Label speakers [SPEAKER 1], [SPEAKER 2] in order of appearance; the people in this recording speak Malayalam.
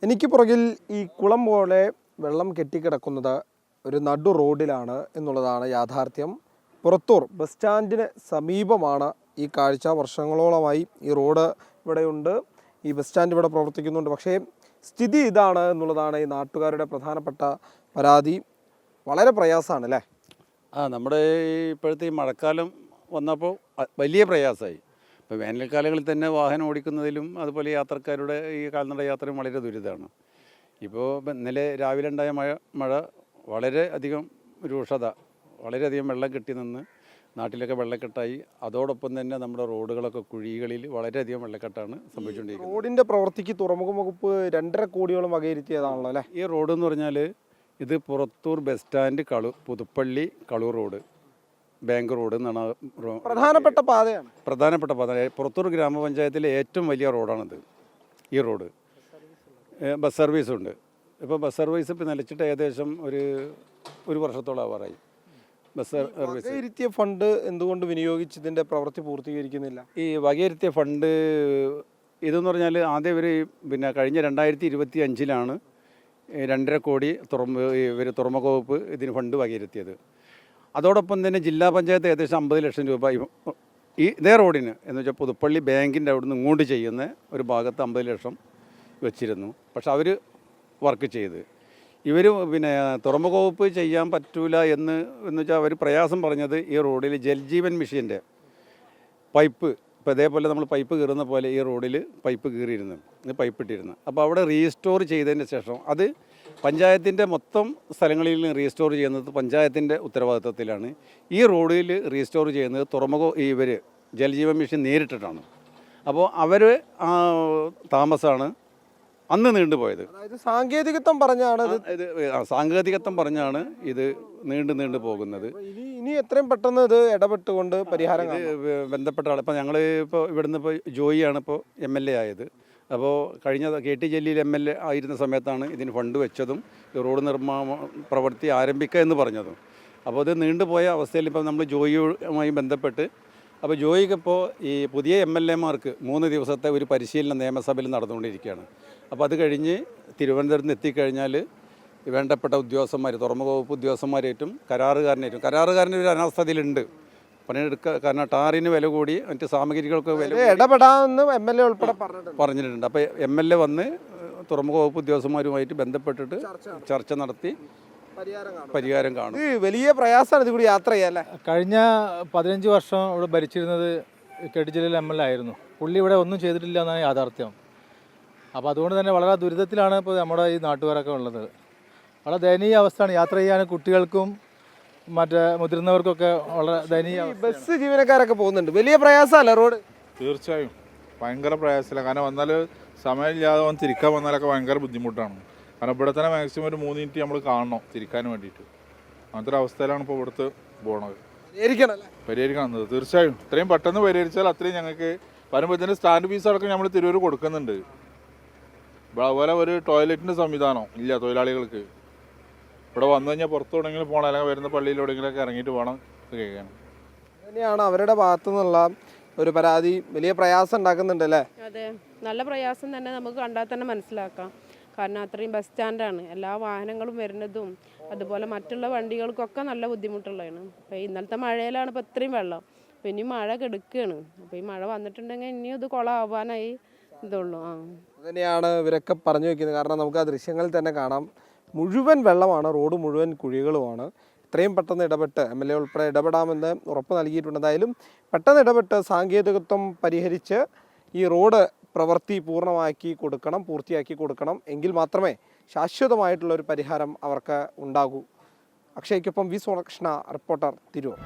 [SPEAKER 1] എനിക്ക് പുറകിൽ ഈ കുളം പോലെ വെള്ളം കെട്ടിക്കിടക്കുന്നത് ഒരു നടു റോഡിലാണ് എന്നുള്ളതാണ് യാഥാർത്ഥ്യം. പുറത്തൂർ ബസ് സ്റ്റാൻഡിന് സമീപമാണ് ഈ കാഴ്ച. വർഷങ്ങളോളമായി ഈ റോഡ് ഇവിടെയുണ്ട്, ഈ ബസ് സ്റ്റാൻഡ് ഇവിടെ പ്രവർത്തിക്കുന്നുണ്ട്. പക്ഷേ സ്ഥിതി ഇതാണ് എന്നുള്ളതാണ് ഈ നാട്ടുകാരുടെ പ്രധാനപ്പെട്ട പരാതി. വളരെ പ്രയാസമാണ് അല്ലേ?
[SPEAKER 2] നമ്മുടെ ഇപ്പോഴത്തെ ഈ മഴക്കാലം വന്നപ്പോൾ വലിയ പ്രയാസമായി. ഇപ്പോൾ വേനൽക്കാലങ്ങളിൽ തന്നെ വാഹനം ഓടിക്കുന്നതിലും അതുപോലെ യാത്രക്കാരുടെ ഈ കാൽനട യാത്രയും വളരെ ദുരിതമാണ്. ഇപ്പോൾ ഇന്നലെ രാവിലെ ഉണ്ടായ മഴ വളരെ അധികം രൂക്ഷത, വളരെയധികം വെള്ളം കെട്ടി നിന്ന് നാട്ടിലൊക്കെ വെള്ളക്കെട്ടായി. അതോടൊപ്പം തന്നെ നമ്മുടെ റോഡുകളൊക്കെ കുഴികളിൽ വളരെയധികം വെള്ളക്കെട്ടാണ് സംഭവിച്ചുകൊണ്ടിരിക്കുന്നത്.
[SPEAKER 1] റോഡിൻ്റെ പ്രവൃത്തിക്ക് തുറമുഖ വകുപ്പ് 2.5 കോടിയോളം വകയിരുത്തിയതാണല്ലോ അല്ലേ?
[SPEAKER 2] ഈ റോഡ് എന്ന് പറഞ്ഞാൽ ഇത് Purathur bus stand Puthuppally Kalur road, bank road എന്നാണ്
[SPEAKER 1] പ്രധാനപ്പെട്ട പാതയാണ്.
[SPEAKER 2] പ്രധാനപ്പെട്ട പാത. പുറത്തൂർ ഗ്രാമപഞ്ചായത്തിലെ ഏറ്റവും വലിയ റോഡാണിത്. ഈ റോഡ് ബസ് സർവീസുണ്ട്. ഇപ്പോൾ ബസ് സർവീസ് ഇപ്പോൾ നിലച്ചിട്ട് ഏകദേശം ഒരു വർഷത്തോളം ആവാറായി. ബസ് സർവീസ്
[SPEAKER 1] വകയിരുത്തിയ ഫണ്ട് എന്തുകൊണ്ട് വിനിയോഗിച്ചതിൻ്റെ പ്രവൃത്തി പൂർത്തീകരിക്കുന്നില്ല?
[SPEAKER 2] ഈ വകയിരുത്തിയ ഫണ്ട് ഇതെന്ന് പറഞ്ഞാൽ ആദ്യം കഴിഞ്ഞ 2025-ലാണ് 2.5 കോടി തുറമുഖ വകുപ്പ് ഇതിന് ഫണ്ട് വകയിരുത്തിയത്. അതോടൊപ്പം തന്നെ ജില്ലാ പഞ്ചായത്ത് ഏകദേശം 50 ലക്ഷം രൂപ ഇതേ റോഡിന് എന്ന് വെച്ചാൽ പുതുപ്പള്ളി ബാങ്കിൻ്റെ അവിടുന്ന് ഇങ്ങോട്ട് ചെയ്യുന്ന ഒരു ഭാഗത്ത് 50 ലക്ഷം വെച്ചിരുന്നു. പക്ഷെ അവർ വർക്ക് ചെയ്ത് തുറമുഖ വകുപ്പ് ചെയ്യാൻ പറ്റൂല എന്ന് വെച്ചാൽ അവർ പ്രയാസം പറഞ്ഞത് ഈ റോഡിൽ ജൽജീവൻ മിഷൻ്റെ പൈപ്പ്, ഇപ്പോൾ ഇതേപോലെ നമ്മൾ പൈപ്പ് കീറുന്ന പോലെ ഈ റോഡിൽ പൈപ്പ് കീറിയിരുന്നു, പൈപ്പ് ഇട്ടിരുന്നു. അപ്പോൾ അവിടെ റീസ്റ്റോർ ചെയ്തതിന് ശേഷം അത് പഞ്ചായത്തിൻ്റെ മൊത്തം സ്ഥലങ്ങളിൽ റീസ്റ്റോർ ചെയ്യുന്നത് പഞ്ചായത്തിൻ്റെ ഉത്തരവാദിത്വത്തിലാണ്. ഈ റോഡിൽ റീസ്റ്റോർ ചെയ്യുന്നത് ജൽജീവൻ മിഷൻ നേരിട്ടിട്ടാണ്. അപ്പോൾ അവർ താമസമാണ് അന്ന് നീണ്ടുപോയത്.
[SPEAKER 1] സാങ്കേതികത്വം
[SPEAKER 2] പറഞ്ഞാണ് ഇത് നീണ്ടു പോകുന്നത്.
[SPEAKER 1] ഇനി എത്രയും പെട്ടെന്ന് ഇത് ഇടപെട്ടുകൊണ്ട് പരിഹാരം
[SPEAKER 2] ബന്ധപ്പെട്ട ആൾ ഇപ്പോൾ ഞങ്ങൾ ഇവിടുന്ന് ജോയിയാണ് MLA ആയത്. അപ്പോൾ കഴിഞ്ഞ KT ജലീൽ MLA ആയിരുന്ന സമയത്താണ് ഇതിന് ഫണ്ട് വെച്ചതും റോഡ് നിർമ്മാണ പ്രവൃത്തി ആരംഭിക്കുക എന്ന് പറഞ്ഞതും. അപ്പോൾ അത് നീണ്ടുപോയ അവസ്ഥയിൽ ഇപ്പോൾ നമ്മൾ ജോയിയുമായി ബന്ധപ്പെട്ട് അപ്പോൾ ജോയിക്കിപ്പോൾ ഈ പുതിയ MLA-മാർക്ക് 3 ദിവസത്തെ ഒരു പരിശീലനം നിയമസഭയിൽ നടന്നുകൊണ്ടിരിക്കുകയാണ്. അപ്പോൾ അത് കഴിഞ്ഞ് തിരുവനന്തപുരത്ത് എത്തിക്കഴിഞ്ഞാൽ വേണ്ടപ്പെട്ട ഉദ്യോഗസ്ഥന്മാർ, തുറമുഖ വകുപ്പ് ഉദ്യോഗസ്ഥന്മാരേറ്റും കരാറുകാരൻ്റെ ഒരു അനാസ്ഥതയിലുണ്ട് പണിയെടുക്കുക. കാരണം ടാറിന് വില കൂടി, മറ്റ് സാമഗ്രികൾക്ക് വില
[SPEAKER 1] ഇടപെടാമെന്ന് MLA ഉൾപ്പെടെ
[SPEAKER 2] പറഞ്ഞിട്ടുണ്ട്. അപ്പോൾ MLA വന്ന് തുറമുഖ വകുപ്പ് ഉദ്യോഗസ്ഥന്മാരുമായിട്ട് ബന്ധപ്പെട്ടിട്ട് ചർച്ച നടത്തി പരിഹാരം കാണും.
[SPEAKER 1] വലിയ പ്രയാസമാണ് ഇത് കൂടി യാത്ര ചെയ്യാല്ലേ?
[SPEAKER 3] കഴിഞ്ഞ 15 വർഷം ഇവിടെ ഭരിച്ചിരുന്നത് KT ജലീൽ MLA ആയിരുന്നു. പുള്ളി ഇവിടെ ഒന്നും ചെയ്തിട്ടില്ല എന്നാണ് യാഥാർത്ഥ്യം. അപ്പോൾ അതുകൊണ്ട് തന്നെ വളരെ ദുരിതത്തിലാണ് ഇപ്പോൾ നമ്മുടെ ഈ നാട്ടുകാരൊക്കെ ഉള്ളത്. വളരെ ദയനീയ അവസ്ഥയാണ്. യാത്ര ചെയ്യാൻ കുട്ടികൾക്കും മറ്റേ മുതിർന്നവർക്കൊക്കെ വളരെ ദയനീയ.
[SPEAKER 1] ബസ് ജീവനക്കാരൊക്കെ പോകുന്നുണ്ട്. വലിയ പ്രയാസമല്ല റോഡ്?
[SPEAKER 4] തീർച്ചയായും ഭയങ്കര പ്രയാസമില്ല. കാരണം വന്നാൽ സമയമില്ലാതെ തിരിക്കാൻ വന്നാലൊക്കെ ഭയങ്കര ബുദ്ധിമുട്ടാണ്. കാരണം ഇവിടെ തന്നെ മാക്സിമം ഒരു 3 മിനിറ്റ് നമ്മൾ കാണണം തിരിക്കാൻ വേണ്ടിയിട്ട്. അങ്ങനത്തെ ഒരു അവസ്ഥയിലാണ് ഇപ്പോൾ ഇവിടുത്തെ പോണത്. പരിഹരിക്കണം. തീർച്ചയായും ഇത്രയും പെട്ടെന്ന് പരിഹരിച്ചാൽ അത്രയും ഞങ്ങൾക്ക് വരുമ്പോൾ ഇതിൻ്റെ സ്റ്റാൻഡ് ഫീസ് അടക്കം നമ്മൾ തിരൂർ കൊടുക്കുന്നുണ്ട്. അതുപോലെ ഒരു ടോയ്ലറ്റിൻ്റെ സംവിധാനം ഇല്ല തൊഴിലാളികൾക്ക്. ഇവിടെ വന്നു കഴിഞ്ഞാൽ പുറത്തോടെങ്കിലും പോകണം, അല്ലെങ്കിൽ വരുന്ന പള്ളിയിലെവിടെയെങ്കിലൊക്കെ ഇറങ്ങിയിട്ട് പോകണം ഇത് കേൾക്കാൻ.
[SPEAKER 1] അങ്ങനെയാണ് അവരുടെ ഭാഗത്തു നിന്നുള്ള ഒരു പരാതി. വലിയ പ്രയാസം ഉണ്ടാക്കുന്നുണ്ട് അല്ലേ?
[SPEAKER 5] അതെ, നല്ല പ്രയാസം തന്നെ നമുക്ക് കണ്ടാൽ തന്നെ മനസ്സിലാക്കാം. കാരണം അത്രയും ബസ് സ്റ്റാൻഡാണ്, എല്ലാ വാഹനങ്ങളും വരുന്നതും അതുപോലെ മറ്റുള്ള വണ്ടികൾക്കൊക്കെ നല്ല ബുദ്ധിമുട്ടുള്ളതാണ്. അപ്പോൾ ഇന്നലത്തെ മഴയിലാണ് ഇപ്പോൾ ഇത്രയും വെള്ളം. അപ്പോൾ ഇനി മഴ കെടുക്കുകയാണ്. അപ്പോൾ ഈ മഴ വന്നിട്ടുണ്ടെങ്കിൽ ഇനിയും ഇത് കുളമാവാനായി ഇതുള്ളൂ.
[SPEAKER 1] അതുതന്നെയാണ് ഇവരൊക്കെ പറഞ്ഞു വയ്ക്കുന്നത്. കാരണം നമുക്ക് ആ ദൃശ്യങ്ങളിൽ തന്നെ കാണാം, മുഴുവൻ വെള്ളമാണ്, റോഡ് മുഴുവൻ കുഴികളുമാണ്. ഇത്രയും പെട്ടെന്ന് ഇടപെട്ട് MLA ഉൾപ്പെടെ ഇടപെടാമെന്ന് ഉറപ്പ് നൽകിയിട്ടുണ്ട്. എന്തായാലും പെട്ടെന്ന് ഇടപെട്ട് സാങ്കേതികത്വം പരിഹരിച്ച് ഈ റോഡ് പ്രവൃത്തി പൂർത്തിയാക്കി കൊടുക്കണം. എങ്കിൽ മാത്രമേ ശാശ്വതമായിട്ടുള്ളൊരു പരിഹാരം അവർക്ക് ഉണ്ടാകൂ. അക്ഷയ്ക്കൊപ്പം വി. സുരകൃഷ്ണ, റിപ്പോർട്ടർ, തിരൂർ.